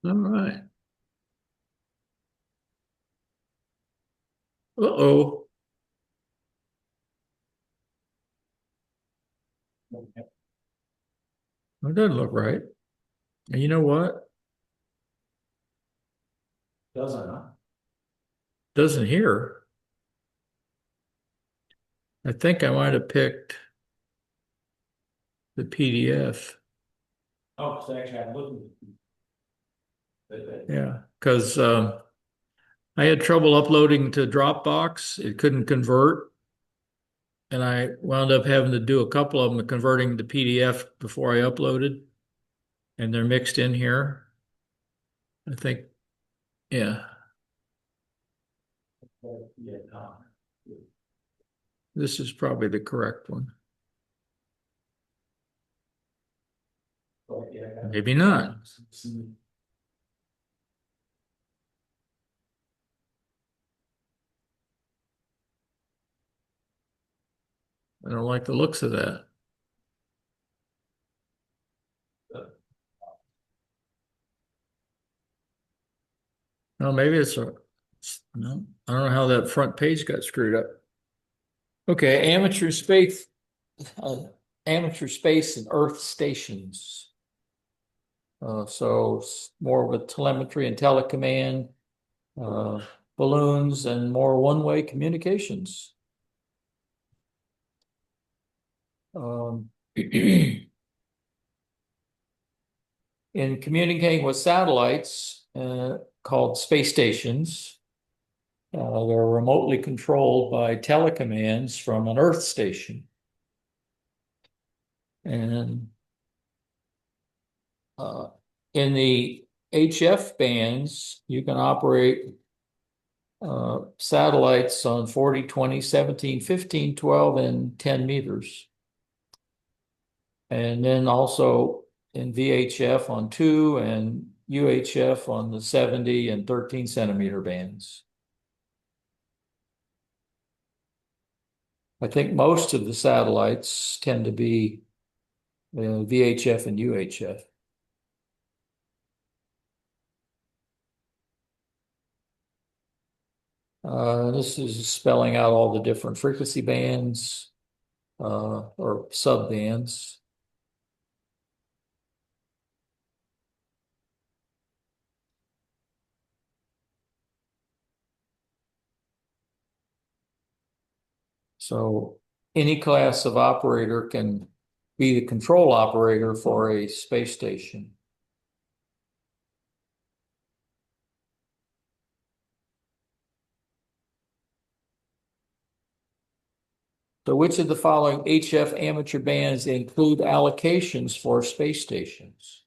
All right. Uh-oh. That doesn't look right. And you know what? Doesn't, huh? Doesn't here. I think I might have picked the PDF. Oh, so actually I'm looking. Yeah, because I had trouble uploading to Dropbox. It couldn't convert, and I wound up having to do a couple of them converting to PDF before I uploaded, and they're mixed in here. I think, yeah, Yeah, no. this is probably the correct one. Oh, yeah, I got Maybe not. it. I don't like the looks of that. No, maybe no, I don't know how that front page got screwed up. Okay, uh, amateur space and Earth stations. More with telemetry and telecommand, uh, balloons, and more one-way communications. Um, in communicating with satellites, called space stations, they're remotely controlled by telecommands from an Earth station. And uh, in the HF bands, you can operate satellites on 40, 20, 17, 15, 12, and 10 meters. And then also in VHF on 2 and UHF on the 70 and 13 centimeter bands. I think most of the satellites tend to be VHF and UHF. This is spelling out all the different frequency bands or sub bands. So any class of operator can be the control operator for a space station. So which of the following HF amateur bands include allocations for space stations?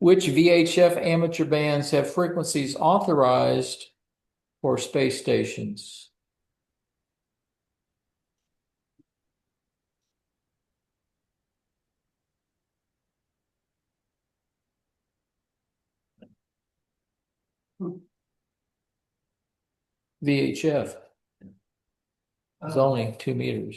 Which VHF amateur bands have frequencies authorized for space stations? VHF is only 2 meters.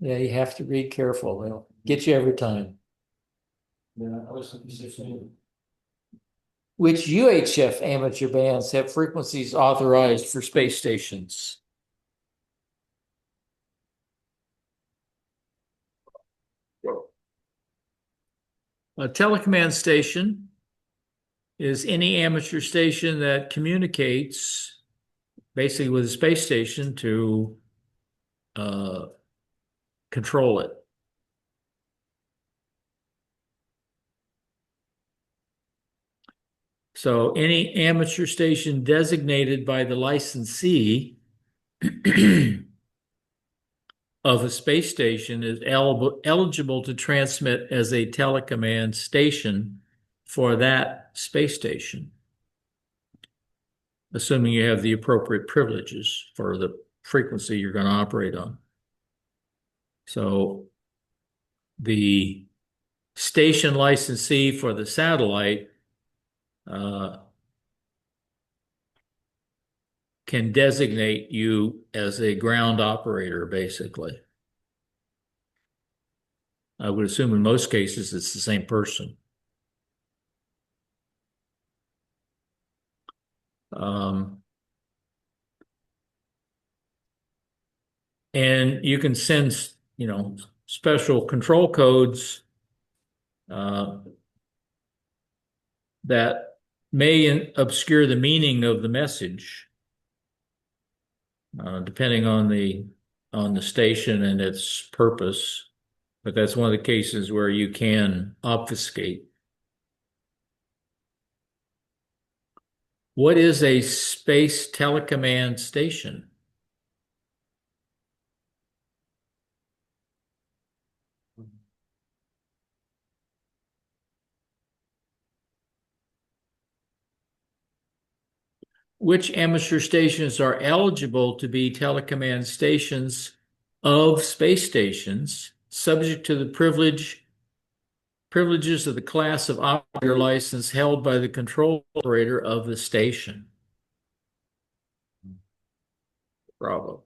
Yeah, you have to read careful. They'll get you every time. Yeah, I was thinking. Which UHF amateur bands have frequencies authorized for space stations? A telecommand station is any amateur station that communicates basically with a space station to uh, control it. So any amateur station designated by the licensee of a space station is eligible to transmit as a telecommand station for that space station, assuming you have the appropriate privileges for the frequency you're going to operate on. So the station licensee for the satellite can designate you as a ground operator, basically. I would assume in most cases it's the same person. And you can send, special control codes that may obscure the meaning of the message, depending on the station and its purpose. But that's one of the cases where you can obfuscate. What is a space telecommand station? Which amateur stations are eligible to be telecommand stations of space stations, subject to the privileges of the class of operator license held by the control operator of the station? Bravo.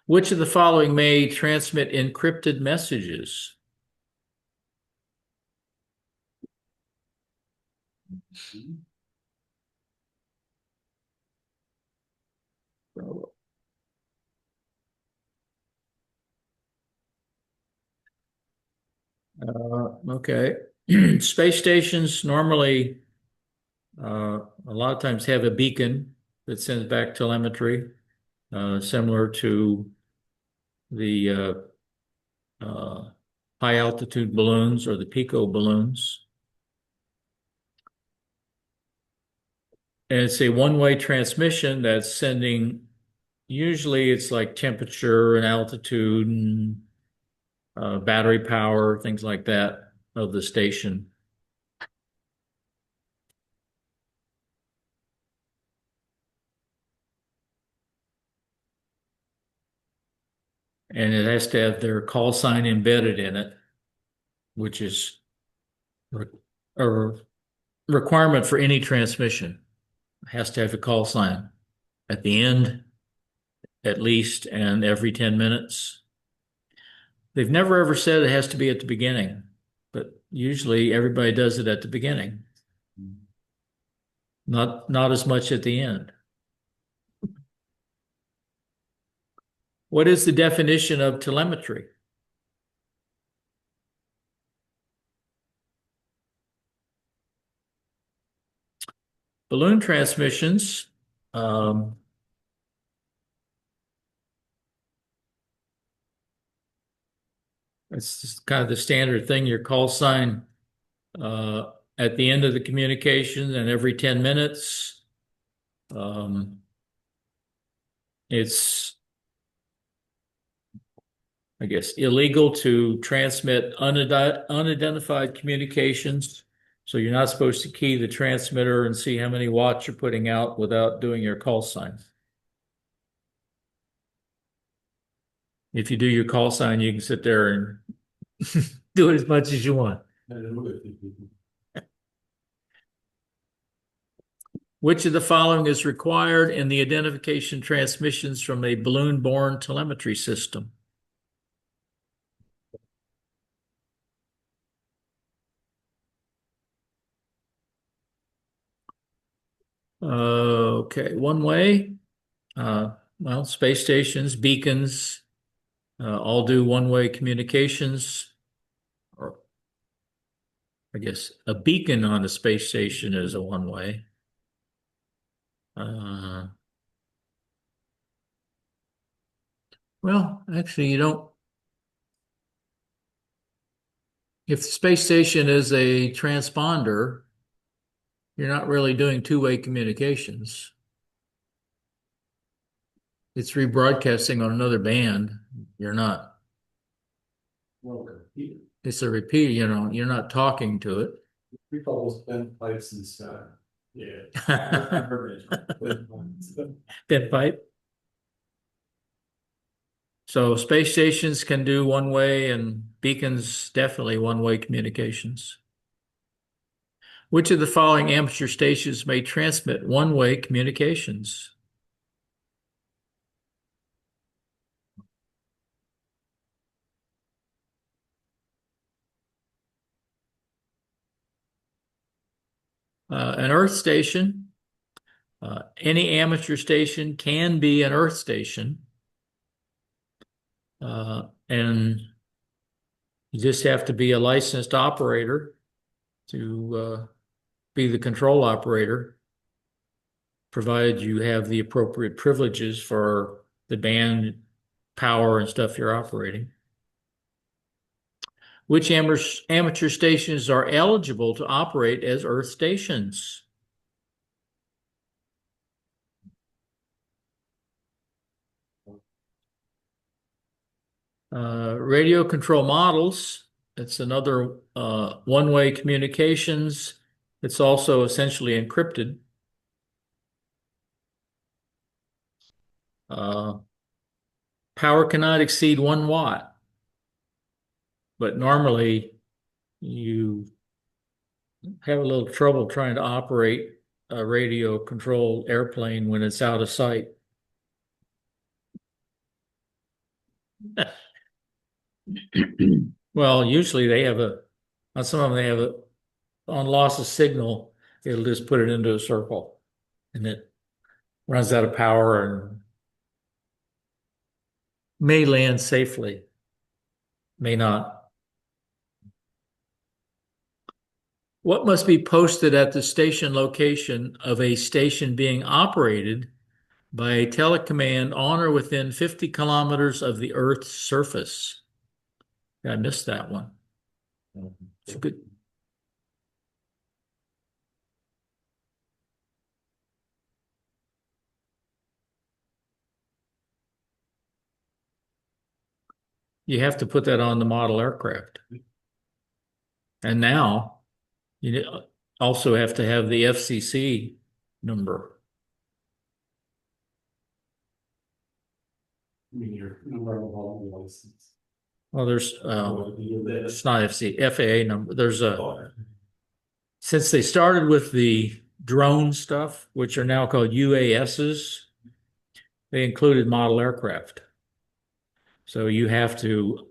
Which of the following may transmit encrypted messages? Bravo. Okay. Space stations normally, a lot of times have a beacon that sends back telemetry, similar to the high altitude balloons or the Pico balloons. And it's a one-way transmission that's sending, usually it's like temperature and altitude and battery power, things like that of the station. And it has to have their call sign embedded in it, which is a requirement for any transmission. It has to have a call sign at the end, at least, and every 10 minutes. They've never ever said it has to be at the beginning, but usually everybody does it at the beginning. Not as much at the end. What is the definition of telemetry? Balloon transmissions, it's just kind of the standard thing, your call sign at the end of the communication and every 10 minutes. It's, I guess, illegal to transmit unidentified communications. So you're not supposed to key the transmitter and see how many watts you're putting out without doing your call sign. If you do your call sign, you can sit there and do it as much as you want. Which of the following is required in the identification transmissions from a balloon-borne telemetry system? Okay, one way. Well, space stations, beacons, all do one-way communications. Or I guess a beacon on a space station is a one-way. Well, actually, you don't. If the space station is a transponder, you're not really doing two-way communications. It's rebroadcasting on another band. You're not. It's a repeat, you're not talking to it. We call those bent pipes in the sky. Yeah. Bent pipe. So space stations can do one-way and beacons definitely one-way communications. Which of the following amateur stations may transmit one-way communications? An Earth station. Any amateur station can be an Earth station. And you just have to be a licensed operator to be the control operator, provided you have the appropriate privileges for the band power and stuff you're operating. Which amateur stations are eligible to operate as Earth stations? Radio control models. It's another one-way communications. It's also essentially encrypted. Power cannot exceed 1 watt. But normally you have a little trouble trying to operate a radio controlled airplane when it's out of sight. Well, usually they have on some of them they have on loss of signal, it'll just put it into a circle and it runs out of power and may land safely, may not. What must be posted at the station location of a station being operated by a telecommand on or within 50 kilometers of the Earth's surface? I missed that one. It's good. You have to put that on the model aircraft. And now you also have to have the FCC number. I mean, your number of all the license. Well, there's it's not FCC, FAA number. There's since they started with the drone stuff, which are now called UASs, they included model aircraft. So you have to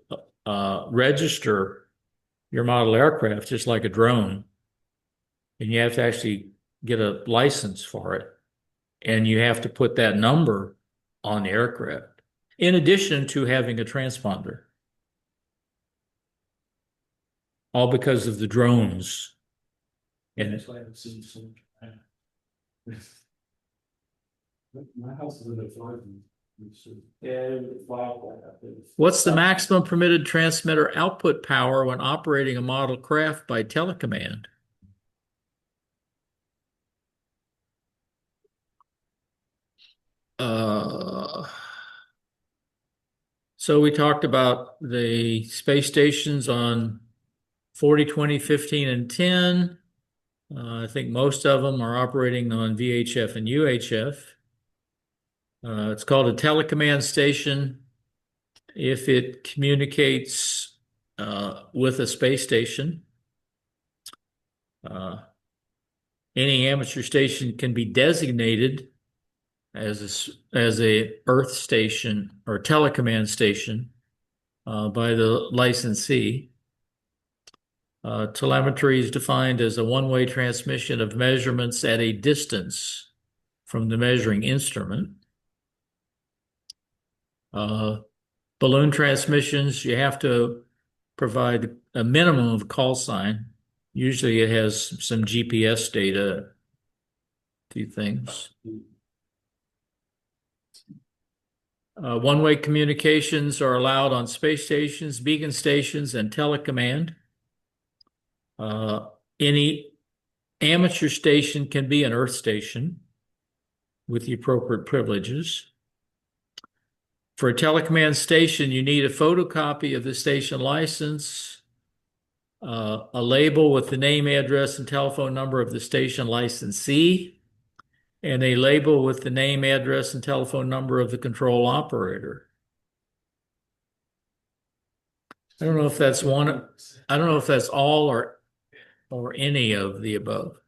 register your model aircraft just like a drone. And you have to actually get a license for it. And you have to put that number on the aircraft, in addition to having a transponder. All because of the drones. And That's why I haven't seen so much. My house is in the flood. Yeah, wow. what's the maximum permitted transmitter output power when operating a model craft by telecommand? So we talked about the space stations on 40, 20, 15, and 10. I think most of them are operating on VHF and UHF. It's called a telecommand station if it communicates with a space station. Any amateur station can be designated as a Earth station or telecommand station by the licensee. Telemetry is defined as a one-way transmission of measurements at a distance from the measuring instrument. Balloon transmissions, you have to provide a minimum of call sign. Usually it has some GPS data, a few things. One-way communications are allowed on space stations, beacon stations, and telecommand. Any amateur station can be an Earth station with the appropriate privileges. For a telecommand station, you need a photocopy of the station license, a label with the name, address, and telephone number of the station licensee, and a label with the name, address, and telephone number of the control operator. I don't know if that's one, I don't know if that's all or any of the above.